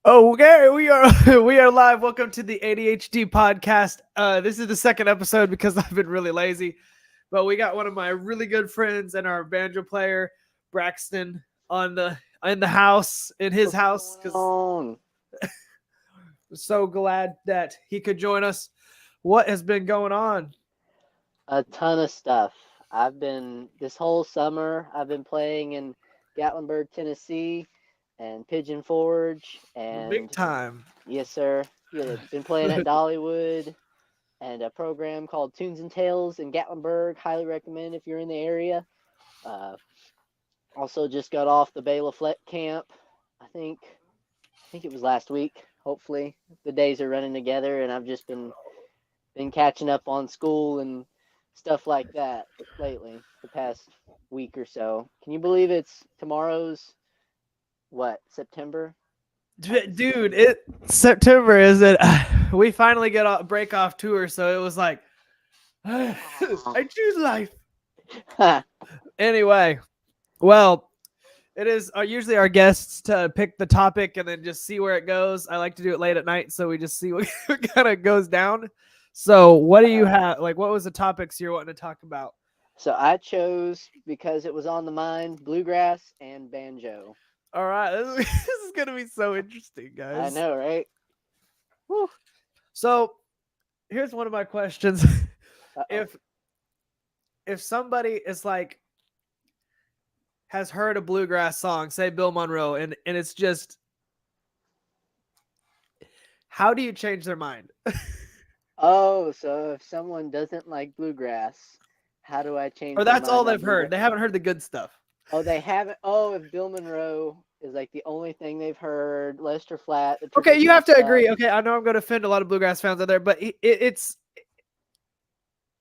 Okay, we are we are live. Welcome to the ADHD podcast. This is the second episode because I've been really lazy, but we got one of my really good friends and our banjo player, Braxton, on the in the house in his What's house going because on? we're so glad that he could join us. What has been going on? A ton of stuff. This whole summer, I've been playing in Gatlinburg, Tennessee, and Pigeon Forge, Big and time. yes, sir. Yeah, been playing at Dollywood and a program called Tunes and Tales in Gatlinburg. Highly recommend if you're in the area. Uh, Also, just got off the Bela Fleck camp. I think it was last week. Hopefully, the days are running together, and I've just been catching up on school and stuff like that lately, the past week or so. Can you believe it's tomorrow's September? Dude, it September is it? We finally get a break off tour, so it was like I choose life. Anyway, well, it is usually our guests to pick the topic and then just see where it goes. I like to do it late at night, so we just see what kind of goes down. So, what do you have? Like, what was the topics you're wanting to talk about? So I chose, because it was on the mind, bluegrass and banjo. All right, this is gonna be so interesting, I guys. know, right? Whew. So, here's one of my questions: Uh-oh. if somebody is like has heard a bluegrass song, say Bill Monroe, and it's just how do you change their mind? Oh, so if someone doesn't like bluegrass, how do I change Or their that's all mind on they've heard. bluegrass? They haven't heard the good stuff. Oh, they haven't. Oh, if Bill Monroe is like the only thing they've heard, Lester Flatt, the Okay, you traditional have to stuff. agree. Okay, I know I'm going to offend a lot of bluegrass fans out there, but it's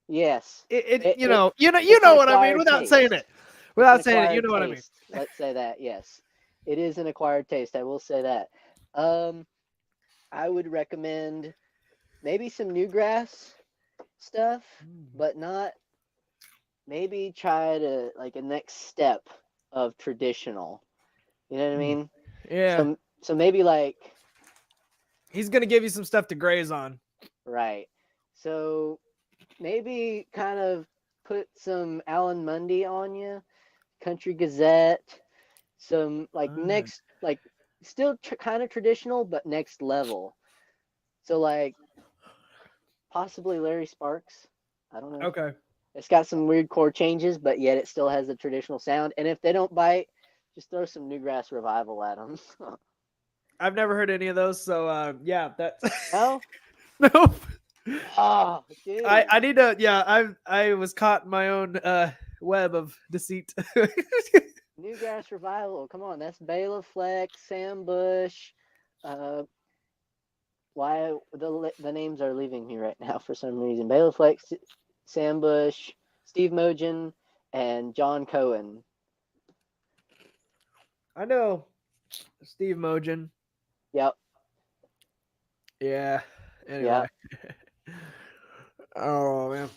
Yes, it, you it know it's an what I mean acquired without saying taste. it. It's an Without saying it, you acquired know what I mean. taste. Let's say that. Yes, it is an acquired taste. I will say that. Um, I would recommend maybe some newgrass stuff, but not. Maybe try to like a next step of traditional. You know what I mean? Yeah, So maybe like he's going to give you some stuff to graze on. right. So maybe kind of put some Alan Mundy on you, Country Gazette, some like next, like still kind of traditional, but next level. So like possibly Larry Sparks. I don't know. Okay. It's got some weird chord changes, but yet it still has the traditional sound. And if they don't bite, just throw some Newgrass Revival at them. I've never heard any of those, so yeah, that No? nope. Oh, dude. I need to yeah, I was caught in my own web of deceit. Newgrass Revival. Come on, that's Bela Fleck, Sam Bush. Uh, why the names are leaving me right now for some reason. Bela Fleck, Sam Bush, Steve Mogen, and John Cohen. I know Steve Mogen. Yep. Yeah. Anyway. Yep. Oh man.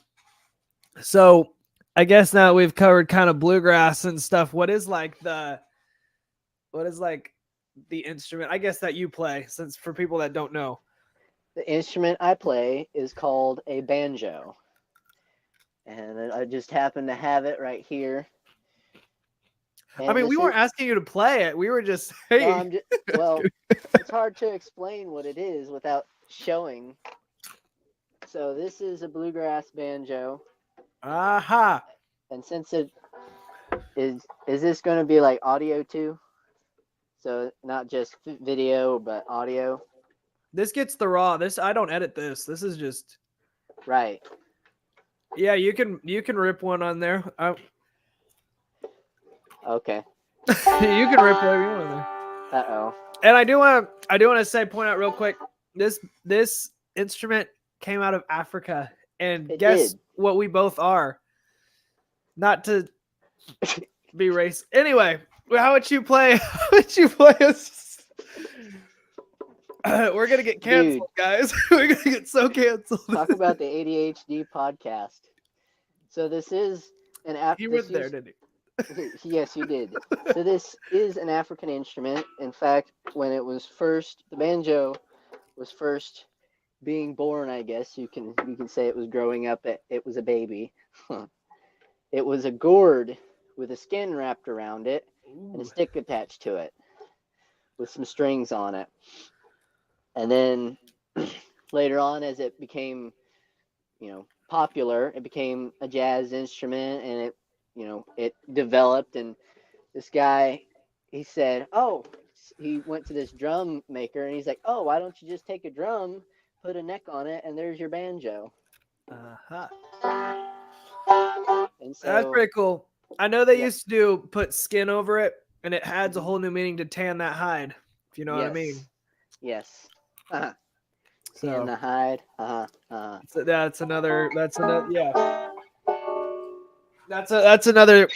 So I guess now we've covered kind of bluegrass and stuff. What is like the instrument? I guess that you play, since for people that don't know. The instrument I play is called a banjo. And I just happen to have it right here. I And mean, we weren't asking you to play it. We were just hey. no, well, it's hard to explain what it is without showing. So this is a bluegrass banjo. Aha. And since it is this going to be like audio too? So not just video, but audio. This gets the raw. This I don't edit this. This is just right. Yeah, you can rip one on there. Okay. You can rip whatever you want on there. Uh-oh. And I do want to point out real quick. This instrument came out of Africa, and guess what we both are. Not to be racist. Anyway, how would you play? How would you play us? We're gonna get canceled, guys. We're gonna get so canceled. Talk about the ADHD podcast. So this is an app. He went there, didn't he? Yes, you did. So this is an African instrument. In fact, when it was first, the banjo was first being born, I guess you can say it was growing up. It was a baby. It was a gourd with a skin wrapped around it and a stick attached to it with some strings on it. And then later on, as it became, popular, it became a jazz instrument, and it developed. And this guy, he said, "Oh," he went to this drum maker, and he's like, "Oh, why don't you just take a drum, put a neck on it, and there's your banjo?" Uh-huh. And That's so, pretty cool. I know they yeah, used to put skin over it, and it adds a whole new meaning to tan that hide, if you know what I mean. yes, uh-huh. Tan So the hide, uh-huh. that's another yeah. That's another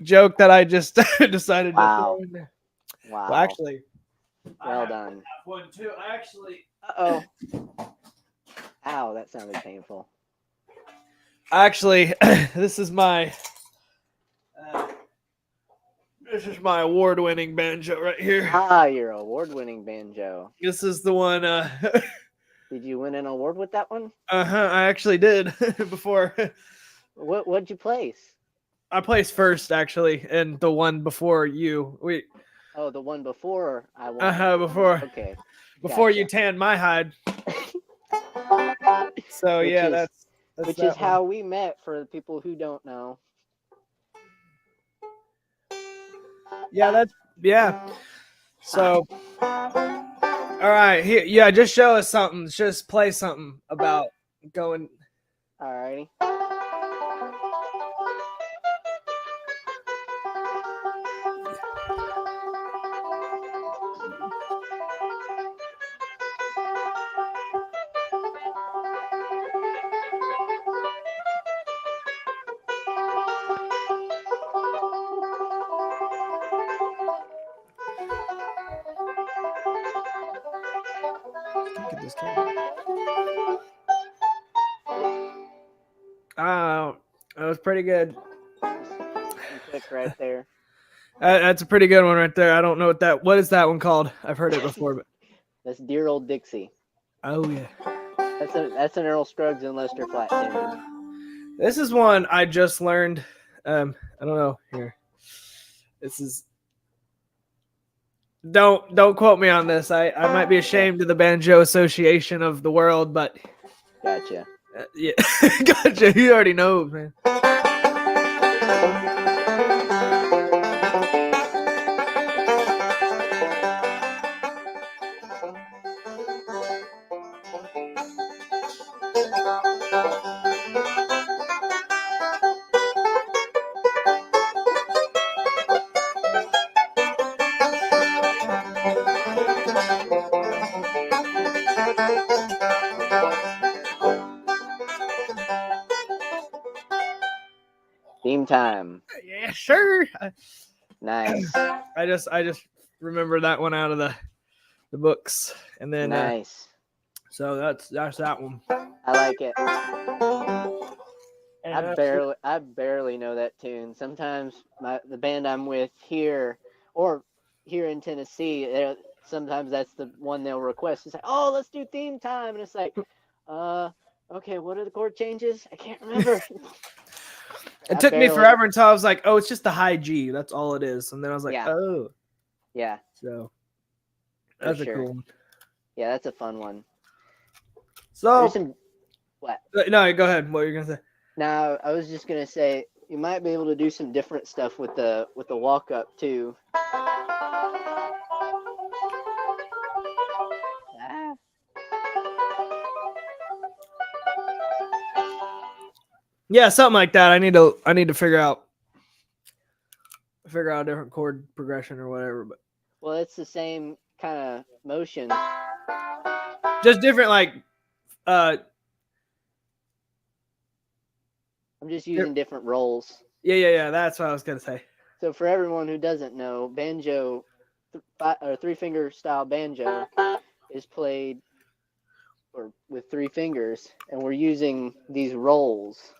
joke that I just decided to throw Wow, in there. Well, wow, actually, I well have done. one too. I actually, Uh-oh, ow, that sounded painful. actually, this is my uh, this is my award-winning banjo right here. Ah, your award-winning banjo. This is the one. Did you win an award with that one? I actually did before. What'd you place? I placed first actually, and the one before you. Oh, the one before I won. Before Okay, before you gotcha. tanned my hide. So which yeah, is that's which is that one. how we met for the people who don't know. Yeah, that's yeah. Huh. So all right, here, yeah, just show us something. Just play something about going. Alrighty. Get this camera. Oh, that was pretty good. You took right there. That's a pretty good one right there. I don't know what is that one called? I've heard it before, but That's Dear Old Dixie. oh yeah, That's an Earl Scruggs and Lester Flatt tune. this is one I just learned. I don't know here. This is don't quote me on this. I might be ashamed of the Banjo Association of the world, but Gotcha. yeah, gotcha. You already know, man. Theme time. Yeah, sure. Nice. I just remember that one out of the books, and then Nice. so that's that one. I like it. And I barely know that tune. Sometimes the band I'm with here or here in Tennessee, sometimes that's the one they'll request. It's like, "Oh, let's do theme time." And it's like, okay, what are the chord changes? I can't remember. it took me forever until I was like, oh, it's just the high G. That's all it is. And then I was like, Yeah. oh, Yeah. so For that's a sure. cool one. Yeah, that's a fun one. So There's some what? no, go ahead. What were you gonna say? Now, I was just gonna say you might be able to do some different stuff with the walk up too. Ah. Yeah, something like that. I need to figure out a different chord progression or whatever, but Well, it's the same kind of motion. just different, like I'm just using different rolls. yeah. That's what I was gonna say. So for everyone who doesn't know, banjo or three finger style banjo is played with three fingers, and we're using these rolls.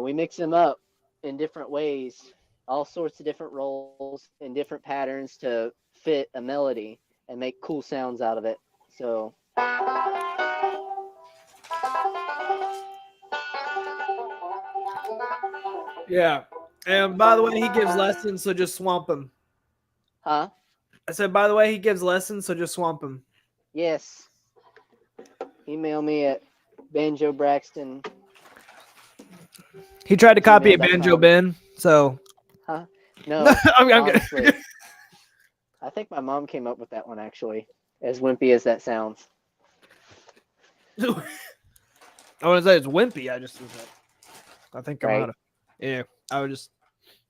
we mix them up in different ways, all sorts of different roles and different patterns to fit a melody and make cool sounds out of it. So Yeah. And by the way, he gives lessons, so just swamp him. huh? I said, by the way, he gives lessons, so just swamp him. Yes. Email me at Banjo Braxton. He tried to copy a gmail.com. Banjo Ben, so. Huh? No, I'm honestly. kidding. I think my mom came up with that one, actually, as wimpy as that sounds. I want to say it's wimpy. I think I'm Right. out of. Yeah, I would just.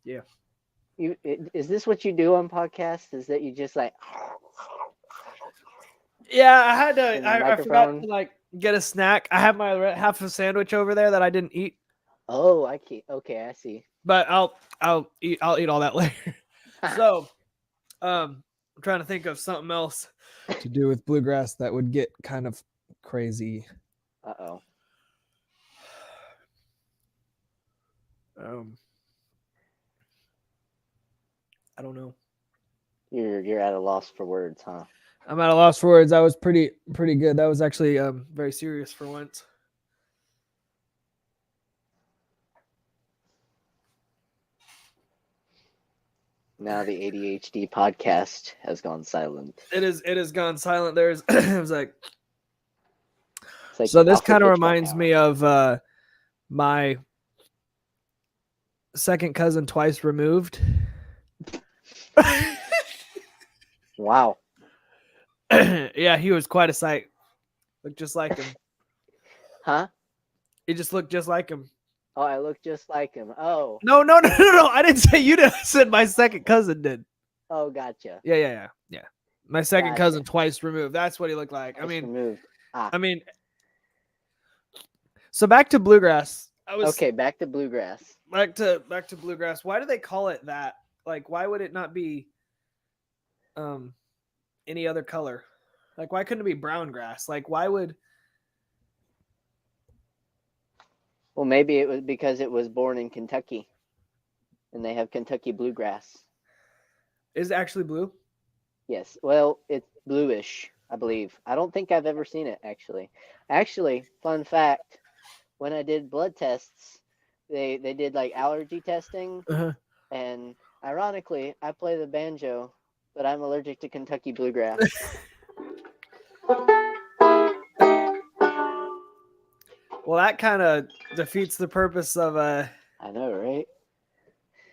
Yeah. Is this what you do on podcasts? Is that you just like? Yeah, I had to. In the I forgot microphone? to like get a snack. I have my half a sandwich over there that I didn't eat, Oh, I can't. Okay, I see. but I'll eat all that later. So, I'm trying to think of something else to do with bluegrass that would get kind of crazy. Uh-oh. I don't know. You're at a loss for words, huh? I'm at a loss for words. I was pretty good. That was actually very serious for once. Now the ADHD podcast has gone silent. It has gone silent. There's it was like It's like so this off the kind of pitch by reminds now. me of my second cousin twice removed. Wow. Yeah, he was quite a sight. Looked just like him. Huh? He just looked just like him. Oh, I look just like him. Oh. No. I didn't say you did. I said my second cousin did. Oh, gotcha. Yeah. My second Gotcha. cousin twice removed. That's what he looked like. Twice removed. So back to bluegrass. Okay, back to bluegrass. Back to bluegrass. Why do they call it that? Like, why would it not be any other color? Like, why couldn't it be brown grass? Like, why would? Well, maybe it was because it was born in Kentucky, and they have Kentucky bluegrass. Is it actually blue? Yes. Well, it's bluish, I believe. I don't think I've ever seen it, actually. Actually, fun fact, when I did blood tests, they did like allergy testing, and ironically, I play the banjo, but I'm allergic to Kentucky bluegrass. Well, that kind of defeats the purpose of I know, right?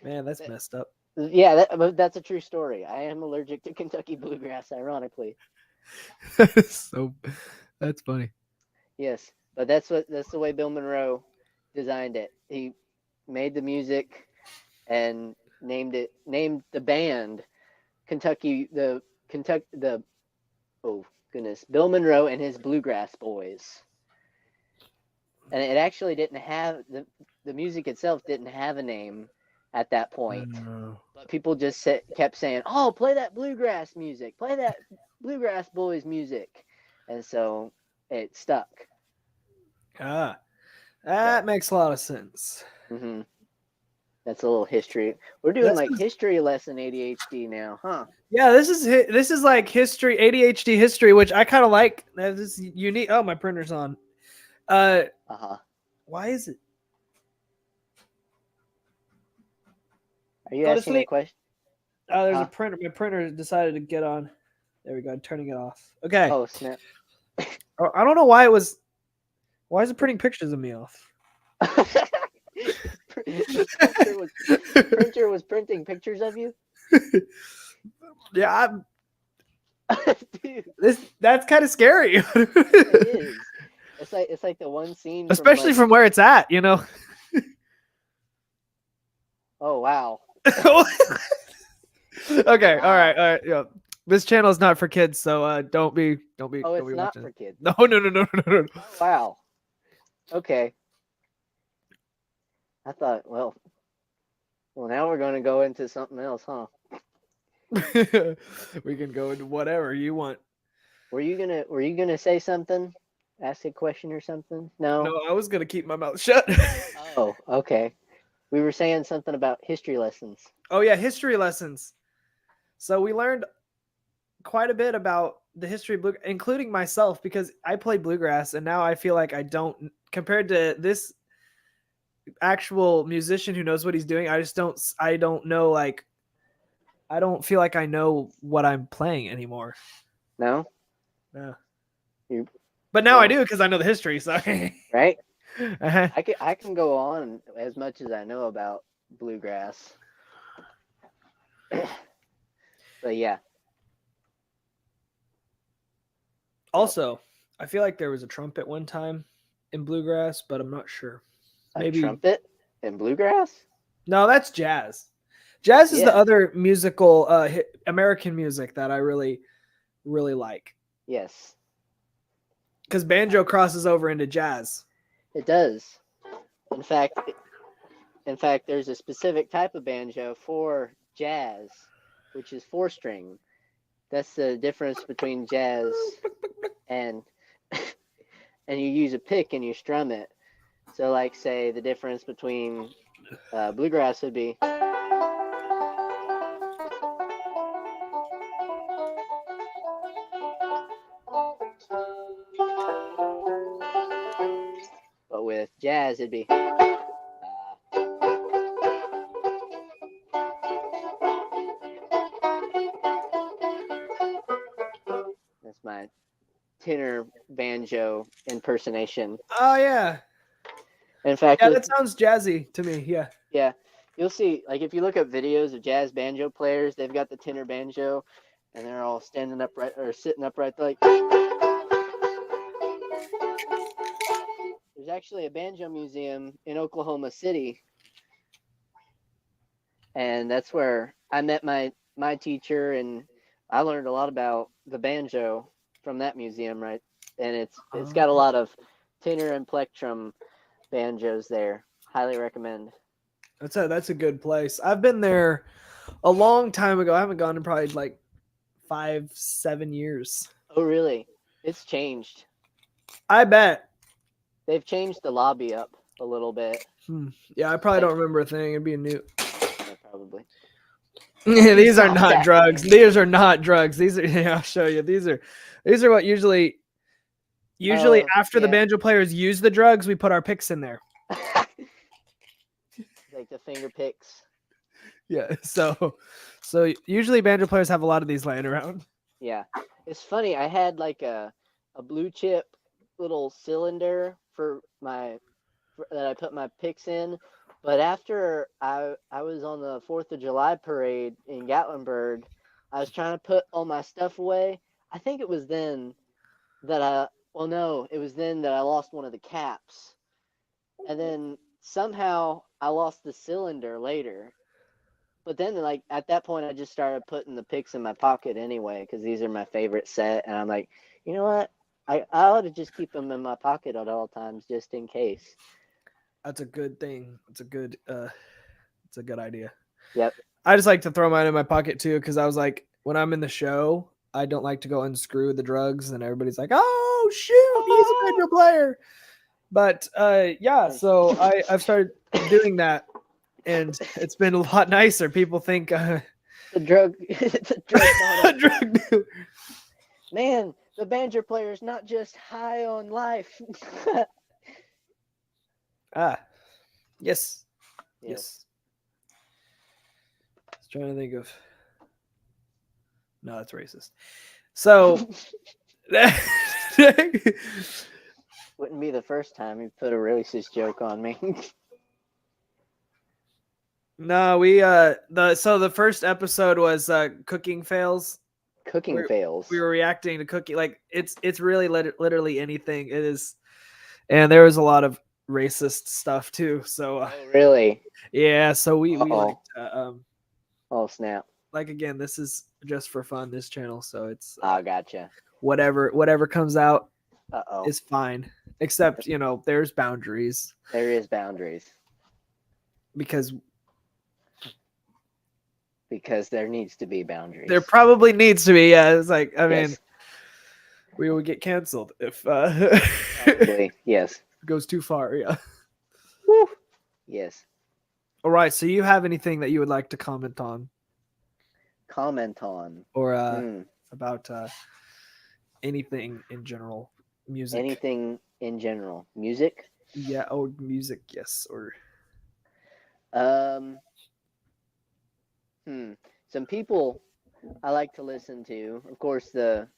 Man, that's messed up. Yeah, that's a true story. I am allergic to Kentucky bluegrass, ironically. That's funny. Yes, but that's the way Bill Monroe designed it. He made the music and named the band Bill Monroe and his Bluegrass Boys. And it actually didn't have the music itself didn't have a name at that point. But people just kept saying, "Oh, play that bluegrass music. Play that Bluegrass Boys music." And so it stuck. That makes a lot of sense. Mm-hmm. That's a little history. We're doing history lesson ADHD now, huh? Yeah, this is like history, ADHD history, which I kind of like. This is unique. Oh, my printer's on. Why is it? Are you asking a question? Oh, there's a printer. My printer decided to get on. There we go. I'm turning it off. Okay. Oh, snap. I don't know why it was. Why is it printing pictures of me off? Printer was printing pictures of you? Yeah. Dude. That's kind of scary. It is. It's like the one scene, especially from where it's at, you know. Oh wow. Okay, all right. Yeah, this channel is not for kids, so don't be. Oh, don't it's be not watching. for kids. No. Oh, wow. Okay. I thought, well, now we're going to go into something else, huh? We can go into whatever you want. Were you gonna say something ask a question or something? No. No, I was gonna keep my mouth shut. Oh, okay. We were saying something about history lessons. Oh yeah, history lessons. So we learned quite a bit about the history of bluegrass, including myself, because I played bluegrass, and now I feel like I don't, compared to this actual musician who knows what he's doing. I don't know, like, I don't feel like I know what I'm playing anymore. No? Yeah. You, But now I well, do because I know the history. So right? uh-huh. I can go on as much as I know about bluegrass. But yeah. Also, I feel like there was a trumpet one time in bluegrass, but I'm not sure. A Maybe trumpet in bluegrass? no, that's jazz. Jazz is the Yeah. other musical American music that I really like, Yes. because banjo crosses over into jazz. It does. In fact, there's a specific type of banjo for jazz, which is 4-string. That's the difference between jazz and and you use a pick and you strum it. So, like, say the difference between bluegrass would be. But with jazz, it'd be. That's my tenor banjo impersonation. Oh yeah, In fact, yeah, that sounds jazzy to me. Yeah. yeah, you'll see. Like, if you look at videos of jazz banjo players, they've got the tenor banjo, and they're all standing upright or sitting upright, like. There's actually a banjo museum in Oklahoma City, and that's where I met my teacher, and I learned a lot about the banjo from that museum, right? And it's got a lot of tenor and plectrum banjos there. Highly recommend. That's a good place. I've been there a long time ago. I haven't gone in probably like 5-7 years. Oh, really? It's changed. I bet. They've changed the lobby up a little bit. Yeah, I probably don't remember a thing. It'd be a new. Yeah, probably. These are Stop not that, drugs. man. These are not drugs. These are. Yeah, I'll show you. These are what usually after the Yeah. banjo players use the drugs, we put our picks in there. Like the finger picks. Yeah. So usually banjo players have a lot of these laying around. Yeah. It's funny. I had like a blue chip little cylinder that I put my picks in. But after I was on the 4th of July parade in Gatlinburg, I was trying to put all my stuff away. I think it was then that it was then that I lost one of the caps. And then somehow I lost the cylinder later. But then, like, at that point, I just started putting the picks in my pocket anyway, because these are my favorite set. And I'm like, you know what? I ought to just keep them in my pocket at all times, just in case. That's a good thing. It's a good idea. Yep. I just like to throw mine in my pocket too, because I was like, when I'm in the show, I don't like to go unscrew the drugs, and everybody's like, "Oh shoot, he's a banjo player." But yeah, so I've started doing that, and it's been a lot nicer. People think the drug drug dealer. Man, the banjo player is not just high on life. Yes. Yep. Yes. I was trying to think of. No, that's racist. So. Wouldn't be the first time you put a racist joke on me. No, we the first episode was cooking fails. Cooking fails. We were reacting to cooking, like it's really literally anything. It is, and there was a lot of racist stuff too. So Oh, really? yeah, so we like oh snap. Like, again, this is just for fun, this channel, so it's gotcha. Whatever comes out is fine, except there's boundaries. There is boundaries because there needs to be boundaries. There probably needs to be. Yeah, it's like, I mean, We would get canceled if Probably. Yes. goes too far. Yeah. Woo. Yes. All right. So you have anything that you would like to comment on Comment on. or Hmm. about anything in general? Music. Anything in general. Music. Yeah. Oh, music. Yes. Or Um. Some people I like to listen to. Of course, the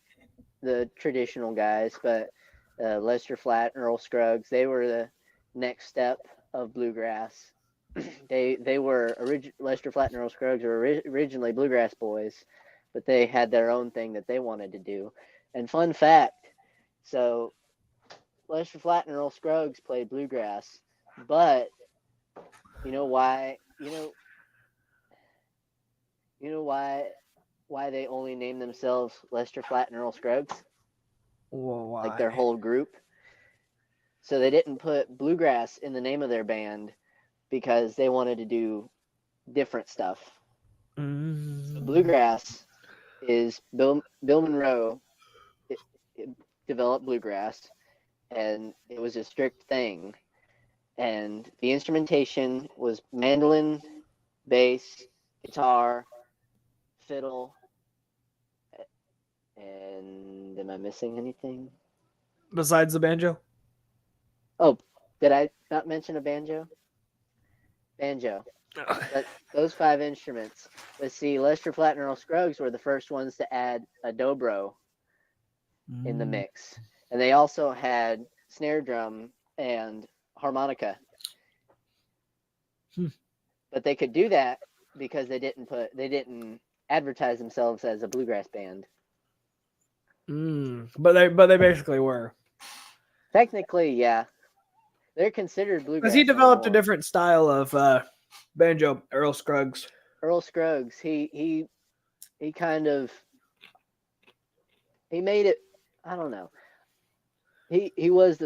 traditional guys, but Lester Flatt and Earl Scruggs, they were the next step of bluegrass. They were Lester Flatt and Earl Scruggs were originally bluegrass boys, but they had their own thing that they wanted to do. And fun fact, so Lester Flatt and Earl Scruggs played bluegrass, but you know why? You know why they only named themselves Lester Flatt and Earl Scruggs? well, why? Like their whole group. So they didn't put bluegrass in the name of their band because they wanted to do different stuff. So bluegrass is Bill Monroe it developed bluegrass, and it was a strict thing. And the instrumentation was mandolin, bass, guitar, fiddle, and am I missing anything? Besides the banjo. Oh, did I not mention a banjo? Banjo. But those 5 instruments. Let's see, Lester Flatt and Earl Scruggs were the first ones to add a dobro in the mix. And they also had snare drum and harmonica. But they could do that because they didn't advertise themselves as a bluegrass band. But they basically were. Technically, yeah. They're considered bluegrass. Because he developed a different style of banjo, Earl Scruggs. Earl Scruggs, he kind of he made it. I don't know. He is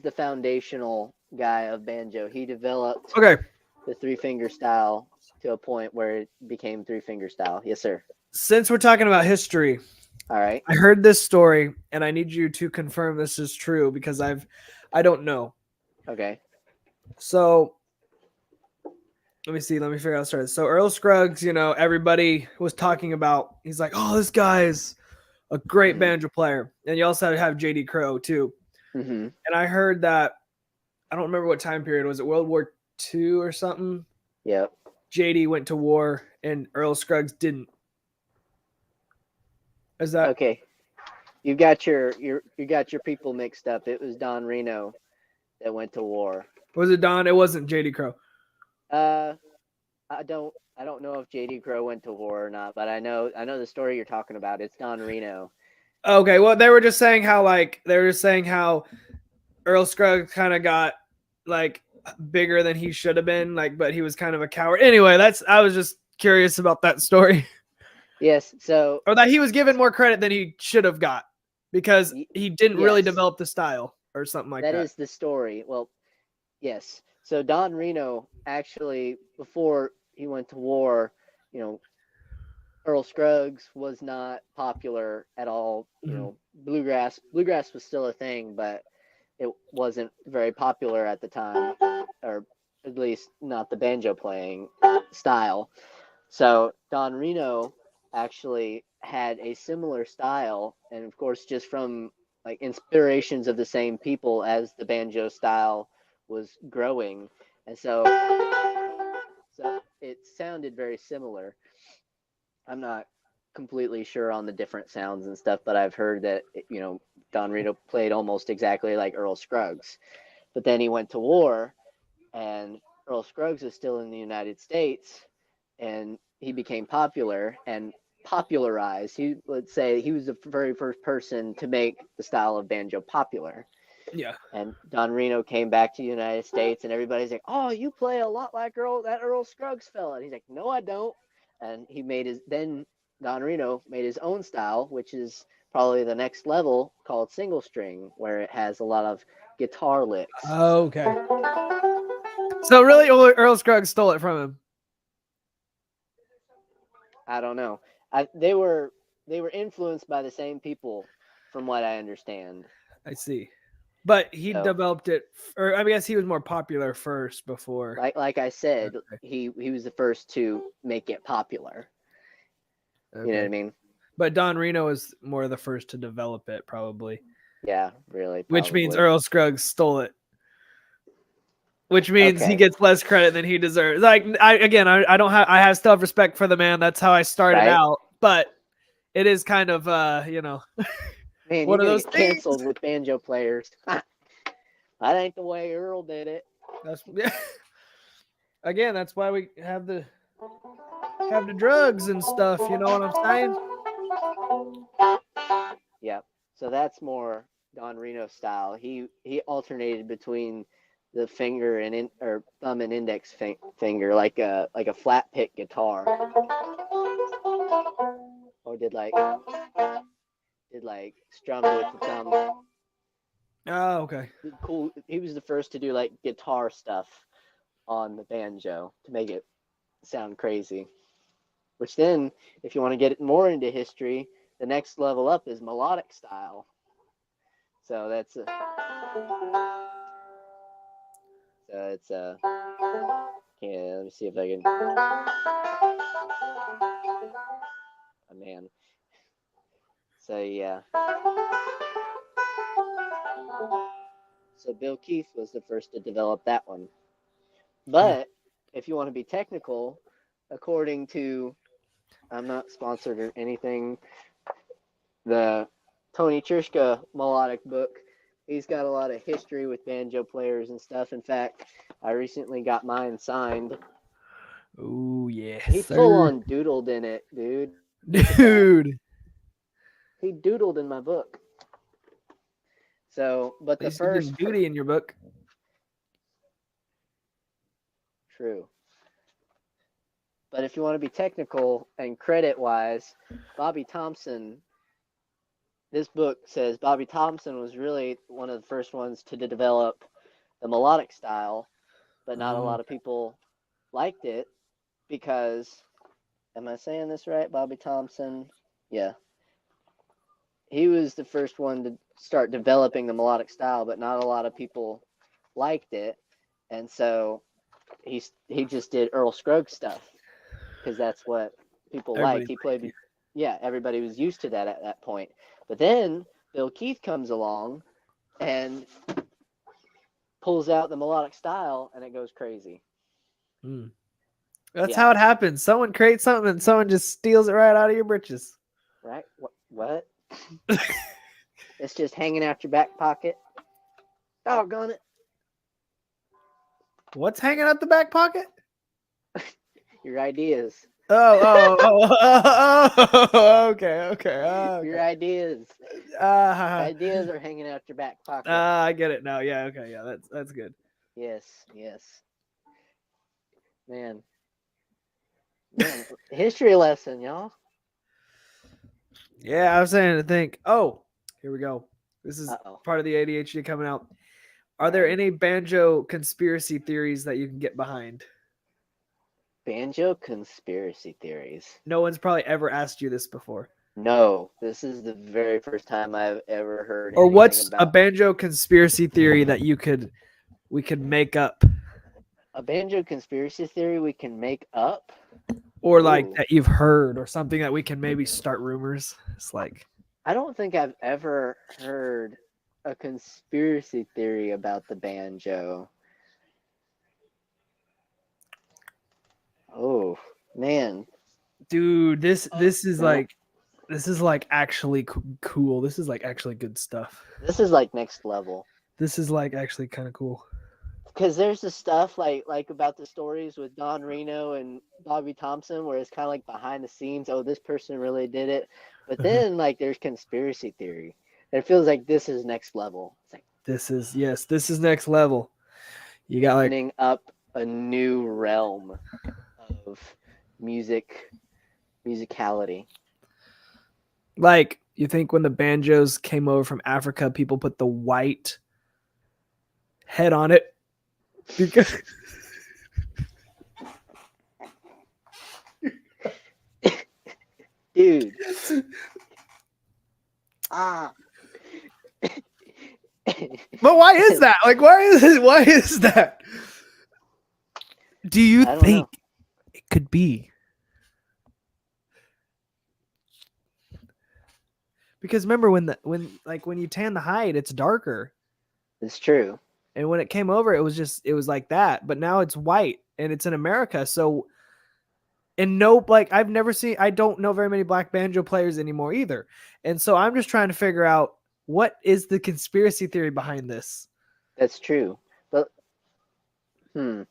the foundational guy of banjo. He developed the 3-finger style to a point where it became 3-finger style. Yes, sir. Since we're talking about history, all right, I heard this story, and I need you to confirm this is true because I don't know. Okay. So let me see. Let me figure out started. So Earl Scruggs, everybody was talking about. He's like, oh, this guy's a great banjo player, and you also have J.D. Crowe too. And I heard that I don't remember what time period was it, World War II or something. Yep. J.D. went to war, and Earl Scruggs didn't. Is that okay? You got your people mixed up. It was Don Reno that went to war. Was it Don? It wasn't J.D. Crowe. I don't know if J.D. Crowe went to war or not, but I know the story you're talking about. It's Don Reno. Okay, well, they were just saying how Earl Scruggs kind of got like bigger than he should have been, but he was kind of a coward. Anyway, I was just curious about that story. Yes, so or that he was given more credit than he should have got because he didn't really develop the style or something like that. That is the story. Well, yes. So Don Reno actually, before he went to war, Earl Scruggs was not popular at all. Bluegrass was still a thing, but it wasn't very popular at the time, or at least not the banjo playing style. So Don Reno actually had a similar style, and of course, just from like inspirations of the same people as the banjo style was growing, and so it sounded very similar. I'm not completely sure on the different sounds and stuff, but I've heard that Don Reno played almost exactly like Earl Scruggs. But then he went to war, and Earl Scruggs was still in the United States, and he became popular and popularized. He was the very first person to make the style of banjo popular. Yeah. And Don Reno came back to the United States, and everybody's like, "Oh, you play a lot like that Earl Scruggs fella." And he's like, "No, I don't." And Don Reno made his own style, which is probably the next level, called single string, where it has a lot of guitar licks. Okay. So really, Earl Scruggs stole it from him. I don't know. They were influenced by the same people from what I understand. I see. But he So- developed it, or I guess he was more popular first before. Like I said, Okay. he was the first to make it popular. You know what I mean? But Don Reno was more the first to develop it, probably. Yeah, really. Which means probably. Earl Scruggs stole it. Which means he Okay. gets less credit than he deserves. Like I have still have respect for the man. That's how I started Right. out. But it is kind of Man, one you're of gonna those get things. canceled with banjo players. That ain't the way Earl did it. That's again, that's why we have the drugs and stuff. You know what I'm saying? Yep. So that's more Don Reno style. He alternated between the finger and or thumb and index finger like a flat pick guitar, or did like strum with the thumb. Oh, okay. Cool. He was the first to do like guitar stuff on the banjo to make it sound crazy. Which then, if you want to get it more into history, the next level up is melodic style. So it's yeah, let me see if I can. Oh, man. So yeah. So Bill Keith was the first to develop that one. But if you want to be technical, according to, I'm not sponsored or anything, the Tony Churchka melodic book, he's got a lot of history with banjo players and stuff. In fact, I recently got mine signed. Oh yeah. He full on doodled in it, dude. Dude. He doodled in my book. So, but the first duty in your book. True. But if you want to be technical and credit wise, Bobby Thompson, this book says Bobby Thompson was really one of the first ones to develop the melodic style, but not a lot of people liked it because, am I saying this right? Bobby Thompson? Yeah. He was the first one to start developing the melodic style, but not a lot of people liked it. And so he just did Earl Scruggs stuff because that's what people liked. He played, yeah, everybody was used to that at that point. But then Bill Keith comes along and pulls out the melodic style, and it goes crazy. That's how it happens. Someone creates something, and someone just steals it right out of your britches. Right? What? It's just hanging out your back pocket. Doggone it. What's hanging out the back pocket? Your ideas. Okay. Your ideas. Ideas are hanging out your back pocket. I get it now. Yeah, okay, yeah, that's good. Yes. Man, history lesson, y'all. Yeah, I was saying to think. Oh, here we go. This is part of the ADHD coming out. Are there any banjo conspiracy theories that you can get behind? Banjo conspiracy theories. No one's probably ever asked you this before. No, this is the very first time I've ever heard. Or what's a banjo conspiracy theory that we could make up? A banjo conspiracy theory we can make up? Or like that you've heard, or something that we can maybe start rumors. It's like, I don't think I've ever heard a conspiracy theory about the banjo. Oh man, dude, this is like actually cool. This is like actually good stuff. This is like next level. This is like actually kind of cool. Because there's the stuff like about the stories with Don Reno and Bobby Thompson, where it's kind of like behind the scenes. Oh, this person really did it. But then like there's conspiracy theory. And it feels like this is next level. It's like this is next level. You got like opening up a new realm of musicality. Like, you think when the banjos came over from Africa, people put the white head on it because dude. But why is that? Like, why is that? Do you I don't think know. it could be? Because remember when you tan the hide, it's darker. It's true. And when it came over, it was like that. But now it's white and it's in America. So, and I don't know very many black banjo players anymore either. And so I'm just trying to figure out what is the conspiracy theory behind this. That's true. But, I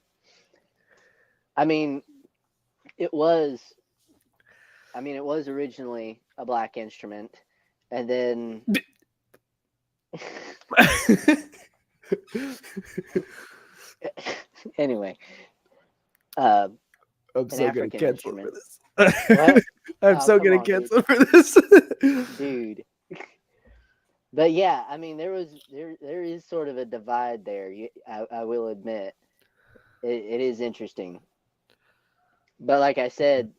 mean, it was originally a black instrument. And then anyway, I'm so African getting canceled for instrument. this. What? I'm Oh, so come getting on, dude. canceled for this. Dude. But yeah, I mean, there is sort of a divide there. I will admit, it is interesting. But like I said,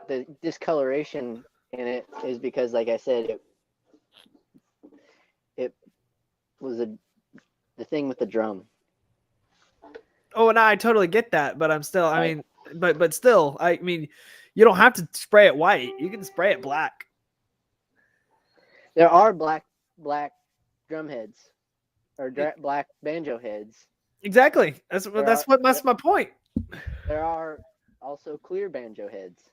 the discoloration in it is because, like I said, it was the thing with the drum. Oh, and I totally get that, but I'm still. I mean, but still, I mean, you don't have to spray it white. You can spray it black. There are black drum heads or black banjo heads. Exactly. That's my point. There are also clear banjo heads.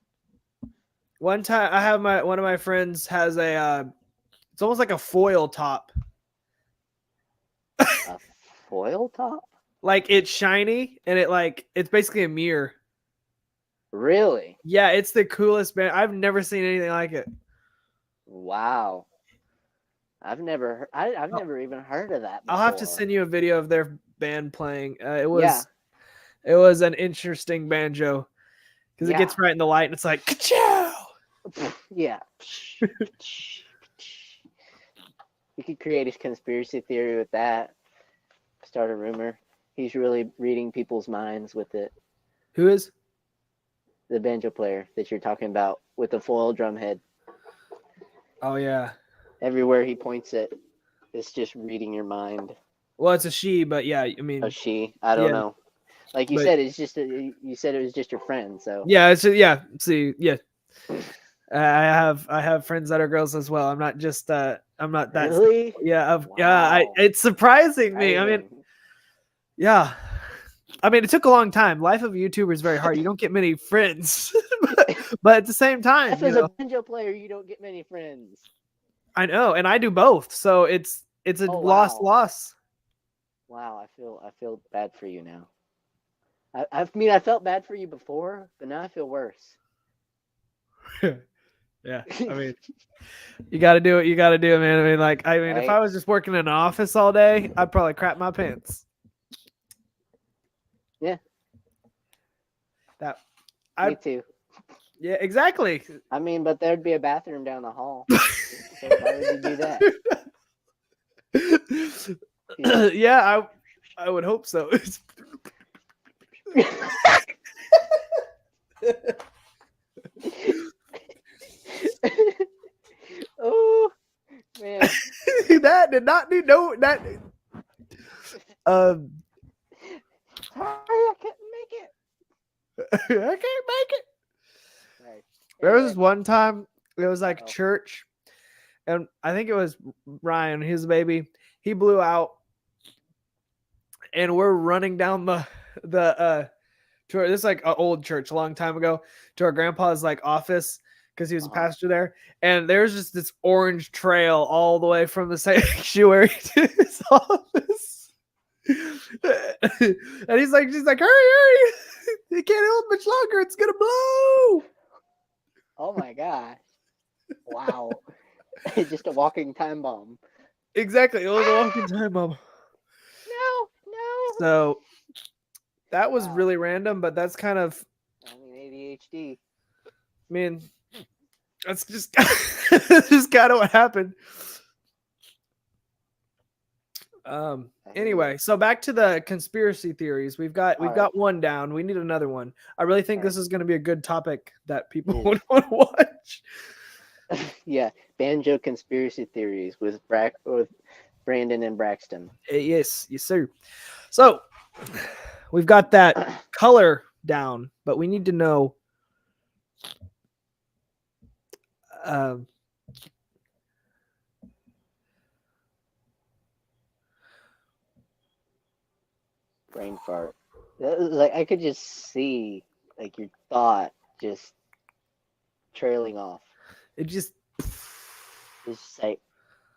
One time, I have one of my friends has a. It's almost like a foil top. A foil top? Like it's shiny and it's basically a mirror. Really? Yeah, it's the coolest band. I've never seen anything like it. Wow. I've never even heard of that before. I'll have to send you a video of their band playing. It was an interesting banjo because it gets right in the light and it's like ka-chow! Yeah. You could create a conspiracy theory with that. Start a rumor. He's really reading people's minds with it. Who is? The banjo player that you're talking about with the foil drum head. Oh, yeah. Everywhere he points it, it's just reading your mind. Well, it's a she, but yeah, I mean. A she? I don't know. Like you said, you said it was just your friend, so. Yeah, see, yeah. I have friends that are girls as well. I'm not just I'm not that. Really? Yeah, Wow. it's surprising me. I mean, yeah. I mean, it took a long time. Life of a YouTuber is very hard. You don't get many friends, but at the same time, as a banjo player, you don't get many friends. I know, and I do both, so it's a loss. Wow, I feel bad for you now. I mean, I felt bad for you before, but now I feel worse. Yeah, I mean, you got to do what you got to do, man. I mean, right? If I was just working in an office all day, I'd probably crap my pants. Yeah. Me too. Yeah, exactly. I mean, but there'd be a bathroom down the hall. So why would you do that? Yeah, I would hope so. Oh man, that did not do that. Sorry, I couldn't make it. I can't make it. Right. There was this one time it was like church, and I think it was Ryan, his baby. He blew out, and we're running down the to this like an old church a long time ago to our grandpa's like office because he was a pastor there, and there's just this orange trail all the way from the sanctuary to his office. And she's like, hurry! You can't hold much longer. It's gonna blow. Oh my gosh! Wow, just a walking time bomb. Exactly, it was a walking time bomb. No. So that was really random, but that's kind of. I mean, ADHD. I mean, that's just that's just kind of what happened. Anyway, so back to the conspiracy theories. We've got one down. We need another one. I really think this is going to be a good topic that people would want to watch. Yeah, banjo conspiracy theories with Brandon and Braxton. Yes, sir. So we've got that color down, but we need to know. Brain fart. Like I could just see like your thought just trailing off. It just. It's just like,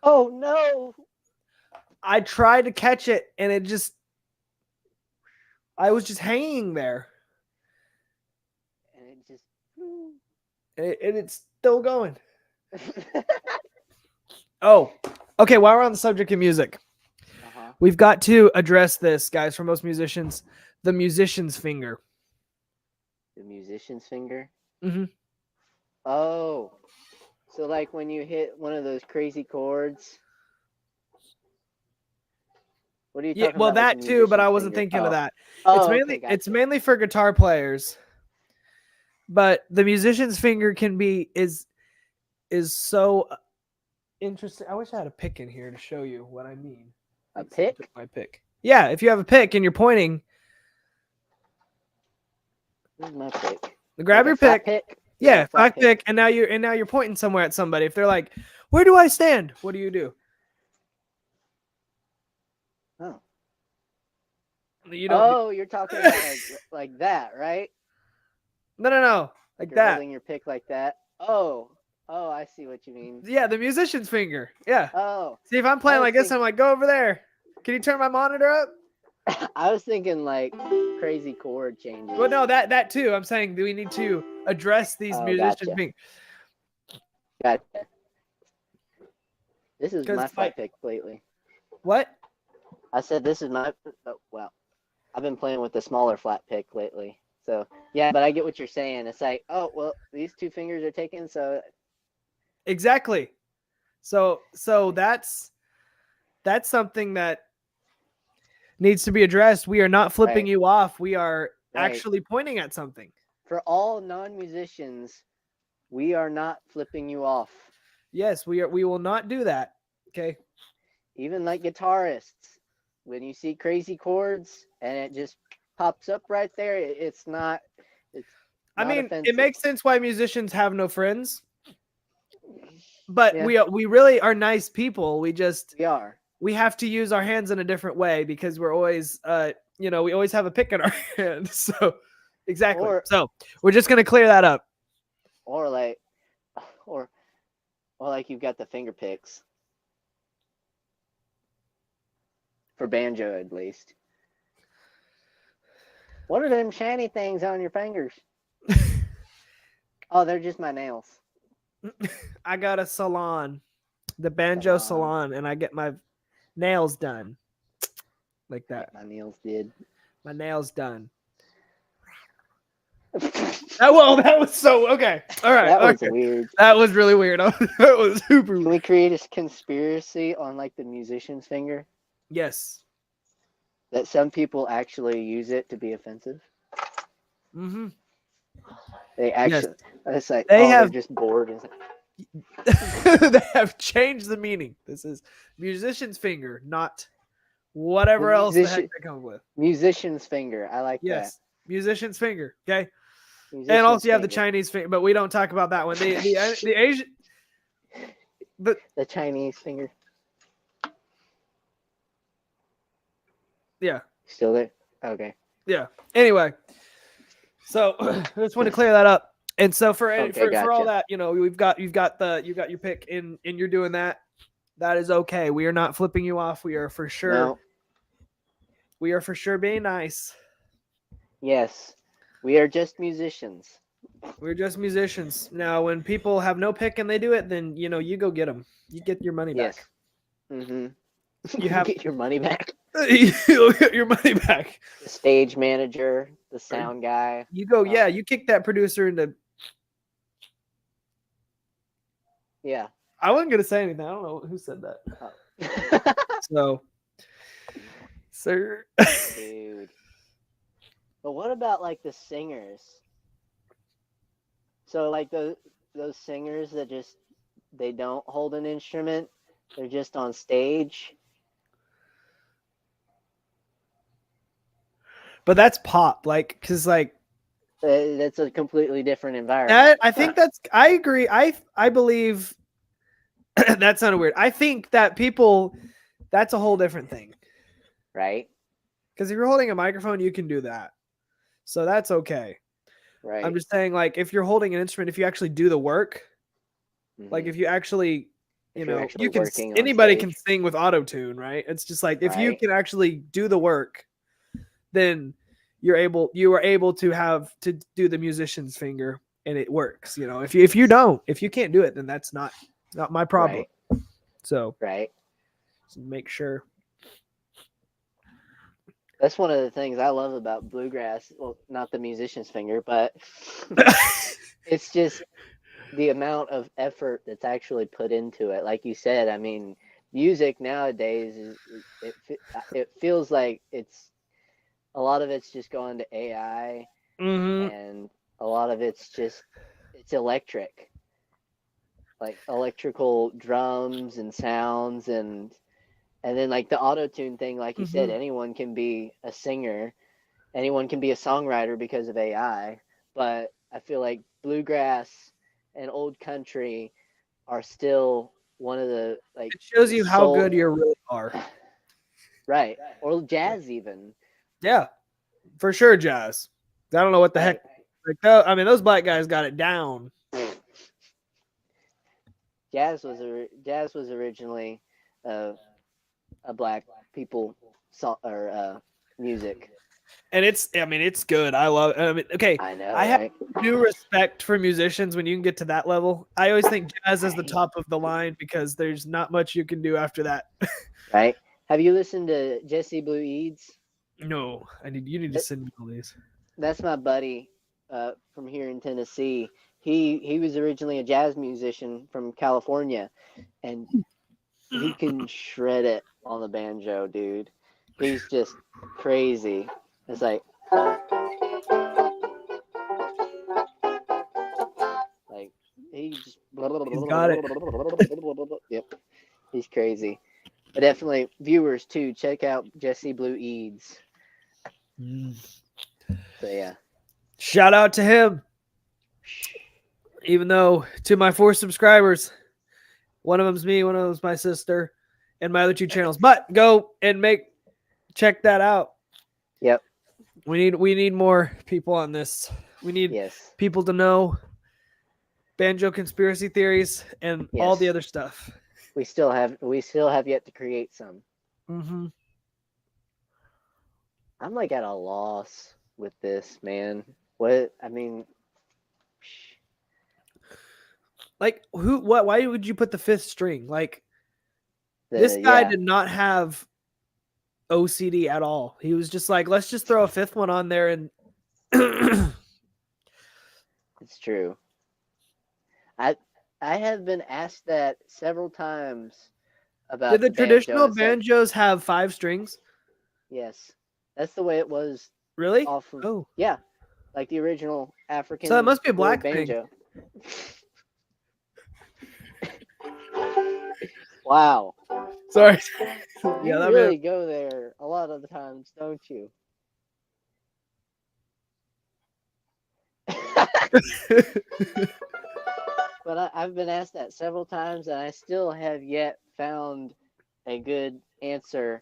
oh no! I tried to catch it, and it just. I was just hanging there. And it just. And it's still going. Oh, okay. While we're on the subject of music, we've got to address this, guys. For most musicians, the musician's finger. The musician's finger? Mm-hmm. Oh. So like when you hit one of those crazy chords. What are you talking about? Well, that too, but I wasn't thinking of that. It's mainly for guitar players. But the musician's finger is so interesting. I wish I had a pick in here to show you what I mean. A pick? My pick. Yeah, if you have a pick and you're pointing. Where's my pick? Grab your pick. Yeah, flat pick, and now you're pointing somewhere at somebody. If they're like, "Where do I stand?" What do you do? Oh. You don't. You're talking about like that, right? No. Like you're that. Holding your pick like that. Oh, I see what you mean. Yeah, the musician's finger. Yeah. Oh. See, if I'm playing like this, I'm like, go over there. Can you turn my monitor up? I was thinking like crazy chord changes. Well, no, that too. I'm saying we need to address these musicians being. Gotcha. This is my flat pick lately. What? I said this is my. Well, I've been playing with the smaller flat pick lately. So yeah, but I get what you're saying. It's like, oh well, these two fingers are taken, so. Exactly. So that's something that needs to be addressed. We are not flipping you off. We are actually pointing at something. For all non-musicians, we are not flipping you off. Yes, we will not do that. Okay. Even like guitarists, when you see crazy chords and it just pops up right there, it's not. I mean, offensive. It makes sense why musicians have no friends. But we really are nice people. We are. We have to use our hands in a different way because we're always, we always have a pick in our hand. So, exactly. So we're just gonna clear that up. Or like you've got the finger picks for banjo, at least. What are them shiny things on your fingers? Oh, they're just my nails. I got a salon, the Banjo salon, and I get my nails done like that. My nails did. My nails done. That was so okay. All right, that was weird. That was really weird. That was super. Can we create a conspiracy on like the musician's finger? Yes. That some people actually use it to be offensive. Mm-hmm. They actually. Yes. It's like they're just bored. They have changed the meaning. This is musician's finger, not whatever else the heck they come up with. Musician's finger. I like that. Yes, musician's finger. Okay. And also you have the Chinese finger, but we don't talk about that one. The Asian. The Chinese finger. Yeah. Still there? Okay. Yeah. Anyway, so I just want to clear that up. And so for all that, you've got your pick and you're doing that. That is okay. We are not flipping you off. We are for sure. No. We are for sure being nice. Yes. We are just musicians. We're just musicians. Now, when people have no pick and they do it, then you go get them. You get your money back. Mm-hmm. You have get your money back. You'll get your money back. The stage manager, the sound guy. You go, you kick that producer into. Yeah. I wasn't gonna say anything. I don't know who said that. Oh. So, sir. Dude. But what about like the singers? So like those singers that they don't hold an instrument, they're just on stage but that's pop, like, because like That's a completely different environment. I think I agree. I believe that sounded weird. I think that people, that's a whole different thing. Right. Because if you're holding a microphone, you can do that, so that's okay. Right. I'm just saying, like, if you're holding an instrument, if you actually do the work, like if you actually, If you're actually you can, working on anybody can stage. sing with auto tune, right? It's just like if you Right. can actually do the work, then you are able to have to do the musician's finger, and it works. If you can't do it, then that's not my problem. Right. So Right. make sure. That's one of the things I love about bluegrass. Well, not the musician's finger, but it's just the amount of effort that's actually put into it. Like you said, I mean, music nowadays it feels like it's a lot of it's just going to AI, and a lot of it's electric, like electrical drums and sounds, and then like the auto tune thing, like you said, anyone can be a singer, anyone can be a songwriter because of AI. But I feel like bluegrass and old country are still one of the like It shows you how good you really are. Right. Or jazz even. Yeah, for sure, jazz. I don't know what the heck. Like, I mean, those black guys got it down. Jazz was originally a black people song or music. And it's good. I love it. I mean, okay. I know. I have new respect for musicians when you can get to that level. I always think jazz is the top of the line because there's not much you can do after that. Right. Have you listened to Jesse Blue Eads? No, you need to send me all these. That's my buddy from here in Tennessee. He was originally a jazz musician from California, and he can shred it on the banjo, dude. He's just crazy. It's like he just He's got it. Yep, he's crazy. But definitely, viewers too, check out Jesse Blue Eads. So yeah, shout out to him. Even though to my 4 subscribers, one of them's me, one of them's my sister, and my other 2 channels. But go and check that out. Yep. We need more people on this. We need people to know banjo conspiracy theories and all the other stuff. We still have yet to create some. I'm like at a loss with this, man. What I mean, like why would you put the 5th string? Like this guy did not have OCD at all. He was just like, let's just throw a 5th one on there, and it's true. I have been asked that several times about. Did the traditional banjos have 5 strings? Yes, that's the way it was. Really? Yeah, like the original African. So it must be a black banjo. Wow. Sorry. You really go there a lot of the times, don't you? But I've been asked that several times, and I still have yet found a good answer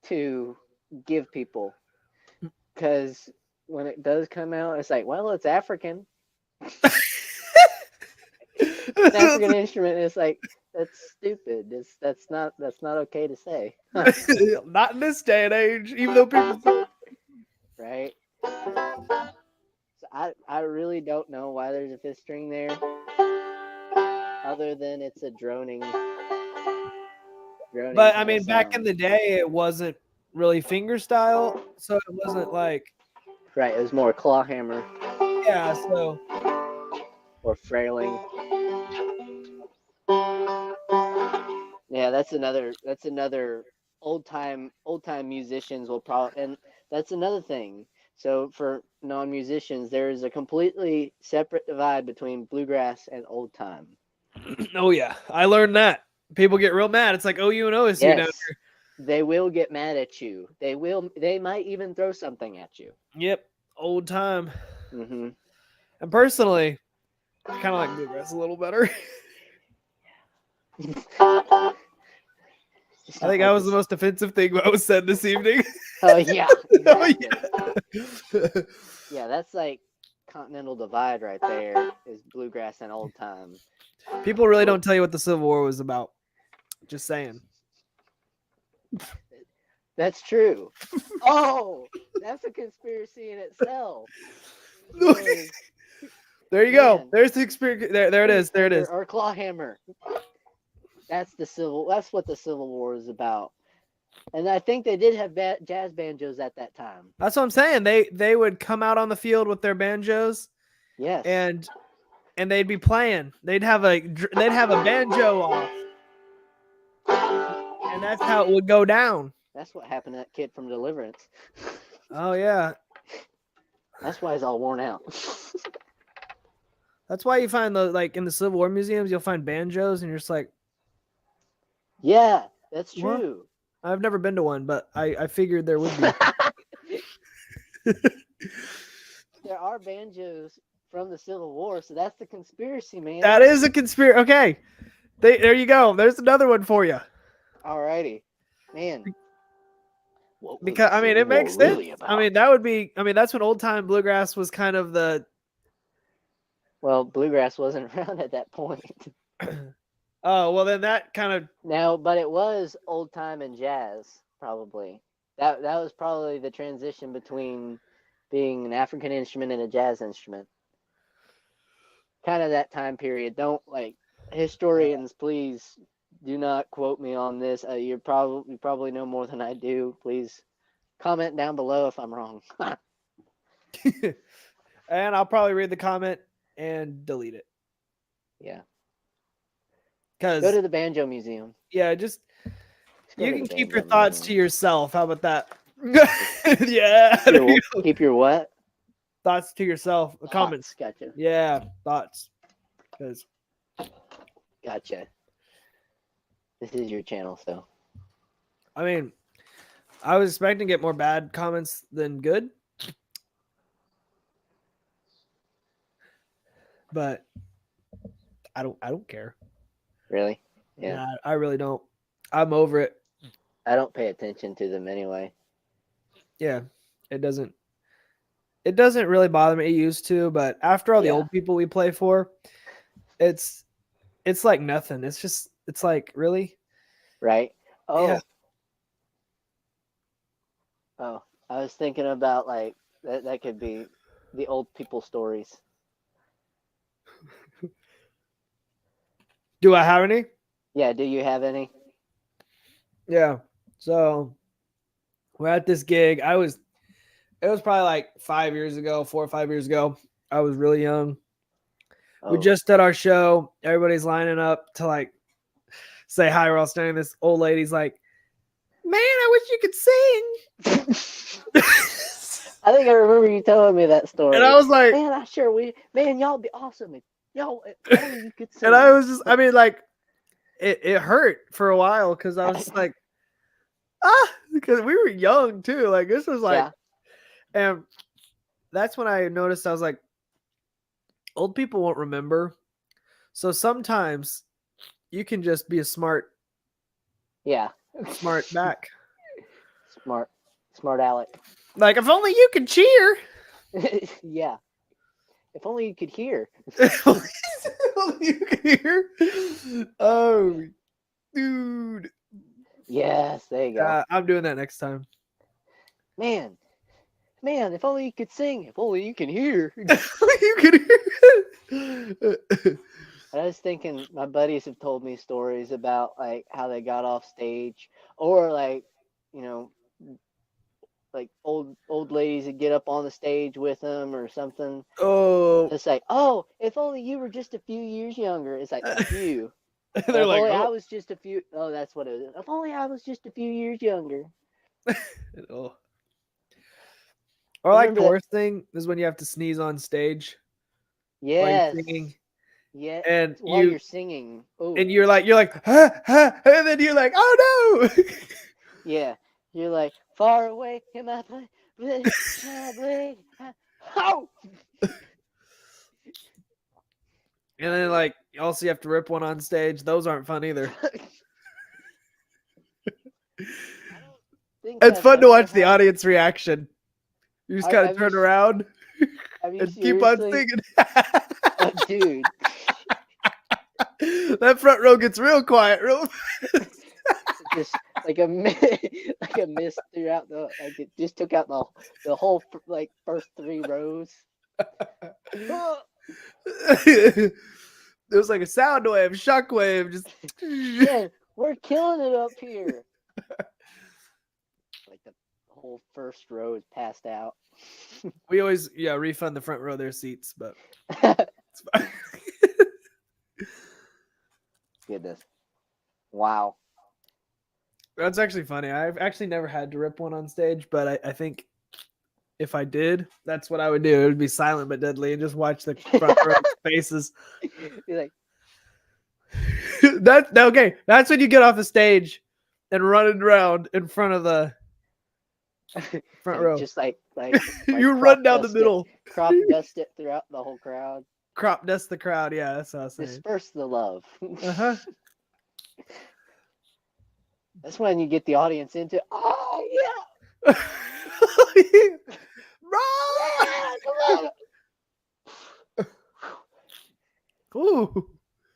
to give people. Because when it does come out, it's like, well, it's African. It's an African instrument. It's like, that's stupid. That's not okay to say. Not in this day and age, even though people. Right. So I really don't know why there's a 5th string there, other than it's a droning. But I mean, back in the day, it wasn't really finger style, so it wasn't like. Right. It was more claw hammer. Yeah. So. Or frailing. Yeah, that's another old time musicians will probably, and that's another thing. So for non-musicians, there is a completely separate divide between bluegrass and old time. Oh yeah, I learned that. People get real mad. It's like OU and OSU down here. They will get mad at you. They might even throw something at you. Yep, old time. Mm-hmm. And personally, I kind of like bluegrass a little better. I think that was the most offensive thing that was said this evening. Oh yeah, exactly. Oh, yeah. Yeah, that's like continental divide right there. Is bluegrass and old time. People really don't tell you what the Civil War was about. Just saying. That's true. Oh, that's a conspiracy in itself. There you go. There's the experience. There it is. There it is. Or claw hammer. That's what the Civil War is about. And I think they did have jazz banjos at that time. That's what I'm saying. They would come out on the field with their banjos. Yes. And they'd be playing. They'd have a banjo off. And that's how it would go down. That's what happened to that kid from Deliverance. Oh yeah. That's why he's all worn out. That's why you find in the Civil War museums, you'll find banjos, and you're just like, yeah, that's true. What? I've never been to one, but I figured there would be. There are banjos from the Civil War, so that's the conspiracy, man. That is a conspiracy. Okay, there you go. There's another one for you. Alrighty, man. Because I mean, it makes sense. Really I mean, that's when old time bluegrass was kind of the. Well, bluegrass wasn't around at that point. Oh, well, then that kind of. No, but it was old time and jazz, probably. That was probably the transition between being an African instrument and a jazz instrument. Kind of that time period. Don't, historians, please do not quote me on this. You probably know more than I do. Please comment down below if I'm wrong. And I'll probably read the comment and delete it. Yeah. Go to the Banjo Museum. Yeah, just you can keep your thoughts to yourself. How about that? Yeah. Keep your what? Thoughts to yourself. Comments. Gotcha. Yeah, thoughts. Gotcha. This is your channel, so. I mean, I was expecting to get more bad comments than good. But I don't care. Really? Yeah. Nah, I really don't. I'm over it. I don't pay attention to them anyway. Yeah. It doesn't really bother me. It used to, but after all the old people we play for, it's like nothing. It's like, really? Right? Oh. Yeah. Oh, I was thinking about that could be the old people stories. Do I have any? Yeah, do you have any? Yeah. So we're at this gig. It was probably 4 or 5 years ago. I was really young. Oh. We just did our show. Everybody's lining up to say hi. We're all standing. This old lady's like, "Man, I wish you could sing." I think I remember you telling me that story. And I was like, "Man, y'all be awesome. Y'all, you could sing." And I was just, it hurt for a while because I was just like, because we were young too. This was and that's when I noticed I was like, old people won't remember. So sometimes you can just be a smart. Yeah. Smart back. Smart Alec. If only you could cheer. Yeah. If only you could hear. If only you could hear. Oh, dude. Yes, there you go. I'm doing that next time. Man, if only you could sing. If only you can hear. You could hear. I was thinking, my buddies have told me stories about how they got off stage, or old ladies that get up on the stage with them or something. Oh, it's if only you were just a few years younger. It's a few. They're if only I was just a few. Oh, that's what it is. If only I was just a few years younger. Oh. Or the worst thing is when you have to sneeze on stage. Yes. While you're singing. Yeah. And while you're singing. Ooh. And you're like, ha, ha, and then you're like, oh no. Yeah, you're like far away in my blade. How? And then like also you have to rip one on stage. Those aren't fun either. It's I've fun to ever watch the had. audience reaction. You just gotta turn around Have you and keep on singing. Dude, That front row gets real quiet, real. just like a like a mist throughout the like it just took out the whole like first 3 rows. It was like a sound wave, shock wave, just. Man, we're killing it up here. Like the whole first row is passed out. We always refund the front row their seats, but it's fine. Goodness. Wow. That's actually funny. I've actually never had to rip one on stage, but I think if I did, that's what I would do. It would be silent but deadly and just watch the front row faces. Be like, Okay. That's when you get off the stage and running around in front of the front row. Just like You run down the middle. Crop dust it throughout the whole crowd. Crop dust the crowd. Yeah, that's what I was saying. Disperse the love. Uh-huh. That's when you get the audience into, oh yeah. Run! Ooh.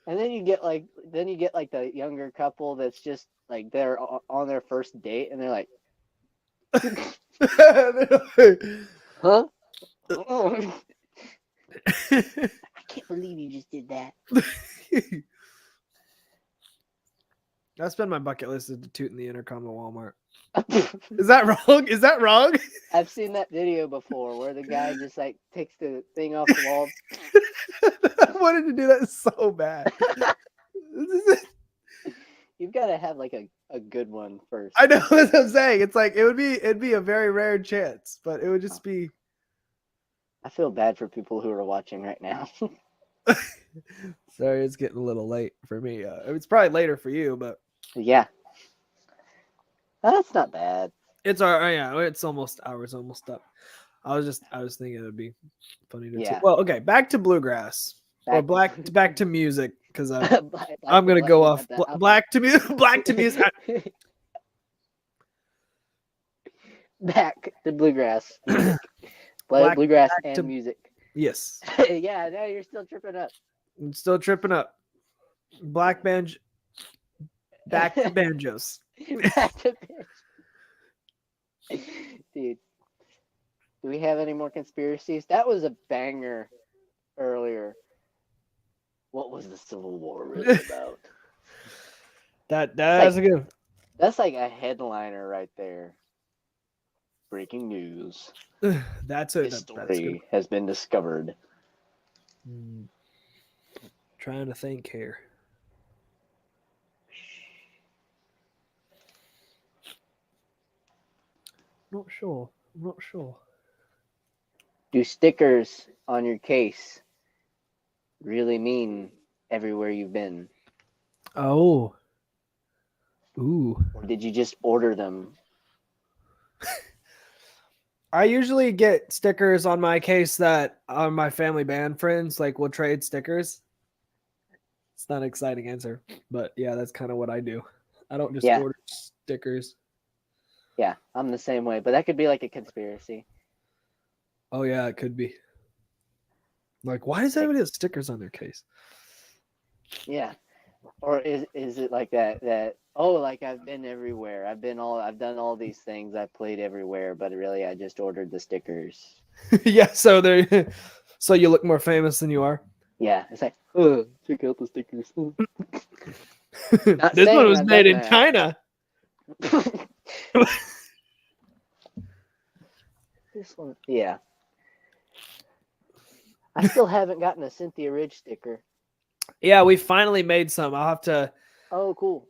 And then you get like the younger couple that's just like they're on their first date and they're like, huh? I can't believe you just did that. That's been my bucket list, is to toot in the intercom at Walmart. Is that wrong? Is that wrong? I've seen that video before where the guy just like takes the thing off the wall. I wanted to do that so bad. You've got to have like a good one first. I know what I'm saying. It's like it'd be a very rare chance, but it would just be. I feel bad for people who are watching right now. Sorry, it's getting a little late for me. It's probably later for you, but yeah, that's not bad. it's all right. Yeah, it's almost hours, almost up. I was thinking it would be funny to. Yeah. Well, okay, back to bluegrass or back to music because I'm gonna go off black to music. Back to bluegrass. Bluegrass and music. Yes. Yeah, now you're still tripping up. I'm still tripping up. Black banjo. Back to banjos. Back to banjos. Dude, do we have any more conspiracies? That was a banger earlier. What was the Civil War really about? That's a good. That's like a headliner right there. Breaking news. That's it. History has been discovered. Trying to think here. I'm not sure. Do stickers on your case really mean everywhere you've been? Oh. Ooh. Or did you just order them? I usually get stickers on my case that are my family band friends, like we'll trade stickers. It's not an exciting answer, but yeah, that's kind of what I do. I don't just order stickers. Yeah, I'm the same way, but that could be like a conspiracy. Oh yeah, it could be. Like, why does everybody have stickers on their case? Yeah. Or is it like that like I've been everywhere. I've done all these things. I've played everywhere, but really I just ordered the stickers. Yeah, so you look more famous than you are. Yeah, it's like, oh, check out the stickers. This one was made in China. This one, yeah. I still haven't gotten a Cynthia Ridge sticker. Yeah, we finally made some. I'll have to. Oh, cool.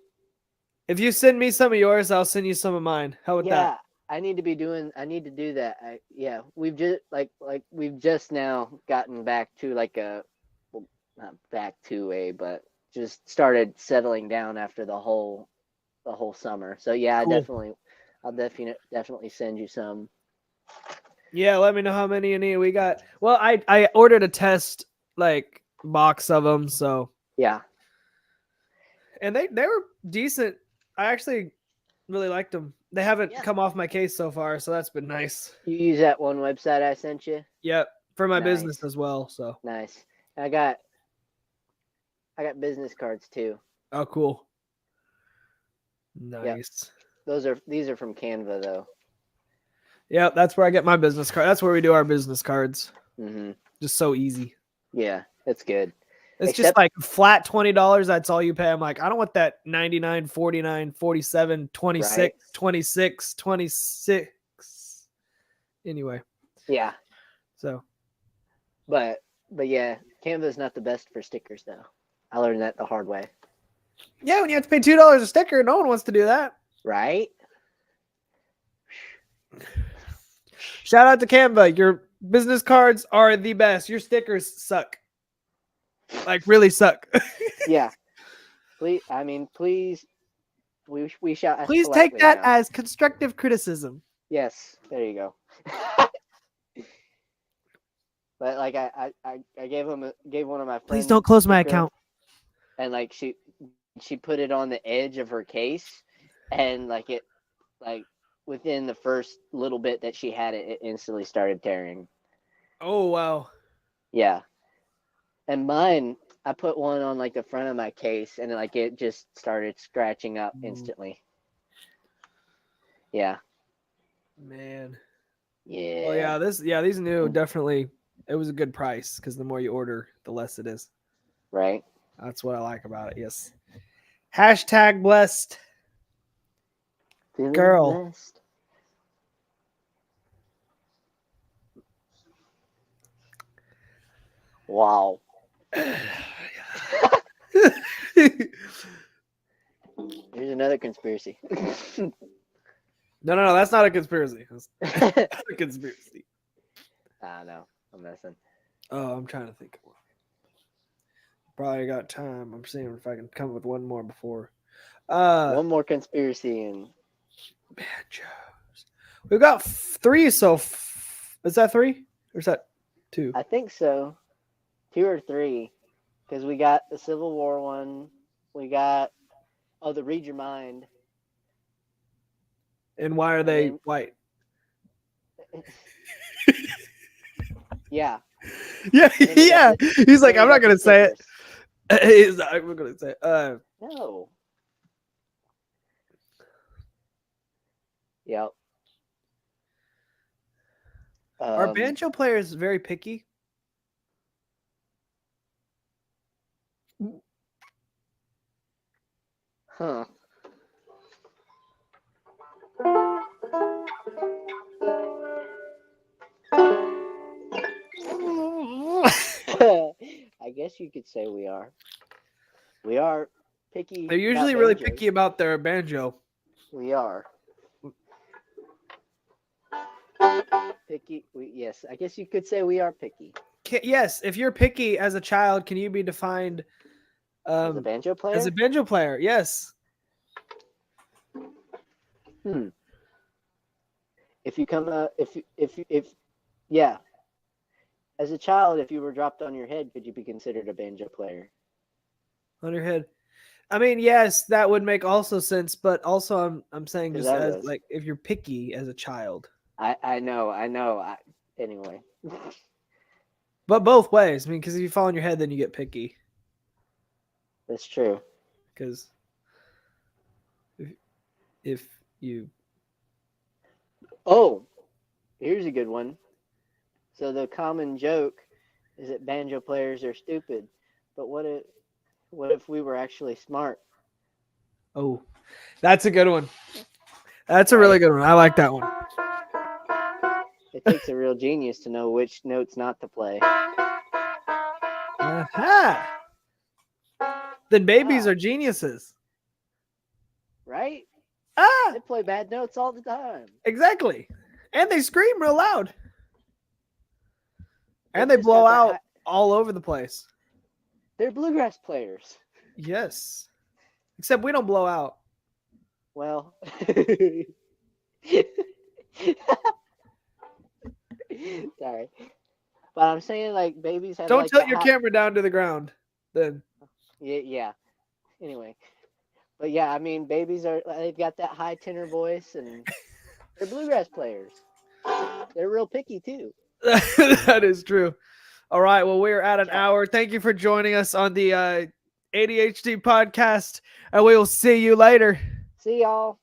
If you send me some of yours, I'll send you some of mine. How about that? Yeah, I need to do that. We've just now gotten back to but just started settling down after the whole summer. So yeah, cool. I definitely I'll definitely send you some. Yeah, let me know how many you need. We got. Well, I ordered a test like box of them, so Yeah. and they were decent. I actually really liked them. They haven't Yeah. come off my case so far, so that's been nice. You use that one website I sent you? Yep, for my business Nice. as well. So Nice. I got business cards too. oh, cool. Yep. Nice. These are from Canva though. Yep, that's where I get my business card. That's where we do our business cards. Mm-hmm. Just so easy. Yeah, it's good. It's just like flat $20. That's all you pay. I'm like, I don't want that 99, 49, 47, 26, Right? 26, 26. Anyway. Yeah. So. But yeah, Canva is not the best for stickers though. I learned that the hard way. Yeah, when you have to pay $2 a sticker, no one wants to do that. Right? Shout out to Canva. Your business cards are the best. Your stickers suck. Like really suck. Yeah. Please, we shall ask Please take politely that now. as constructive criticism. Yes, there you go. But like I gave one of my friends. Please don't close my account. And like she put it on the edge of her case, and like within the first little bit that she had it, it instantly started tearing. Oh wow. Yeah. And mine, I put one on like the front of my case, and like it just started scratching up instantly. Yeah. Man. Yeah. Oh yeah, these new definitely. It was a good price because the more you order, the less it is. Right. That's what I like about it. Yes. Hashtag blessed. Feeling girl. Blessed. Wow. Here's another conspiracy. No, that's not a conspiracy. That's not a conspiracy. I know. I'm messing. Oh, I'm trying to think of one. Probably got time. I'm seeing if I can come up with one more before. One more conspiracy and Banjos. We've got 3, so is that 3 or is that 2? I think so. 2 or 3, because we got the Civil War one. We got the Read Your Mind. And why are they white? Yeah. Yeah. He's like, I'm not gonna say it. He's not, I'm gonna say it. No. Yep. Are banjo players very picky? Huh. I guess you could say we are. We are picky. They're usually really picky about their banjo. We are. Picky. Yes, I guess you could say we are picky. Yes, if you're picky as a child, can you be defined as a banjo player? As a banjo player, yes. If you come if yeah. As a child, if you were dropped on your head, could you be considered a banjo player? On your head. I mean, yes, that would make also sense, but also I'm saying just as like if you're picky as a child. I know. Anyway. But both ways. I mean, because if you fall on your head, then you get picky. That's true. Because if you... Oh, here's a good one. So the common joke is that banjo players are stupid. But what if we were actually smart? Oh, that's a good one. That's a really good one. I like that one. It takes a real genius to know which notes not to play. Aha! Then babies are geniuses. Right? Ah! They play bad notes all the time. Exactly. And they scream real loud. And they blow out all over the place. They're bluegrass players. Yes. Except we don't blow out. Well, Sorry, but I'm saying like babies have Don't like tilt that your high. camera down to the ground. Then Yeah. Anyway, but yeah, I mean babies they've got that high tenor voice and they're bluegrass players. They're real picky too. that is true. All right. Well, we're at an Yeah. hour. Thank you for joining us on the ADHD podcast, and we will see you later. See y'all.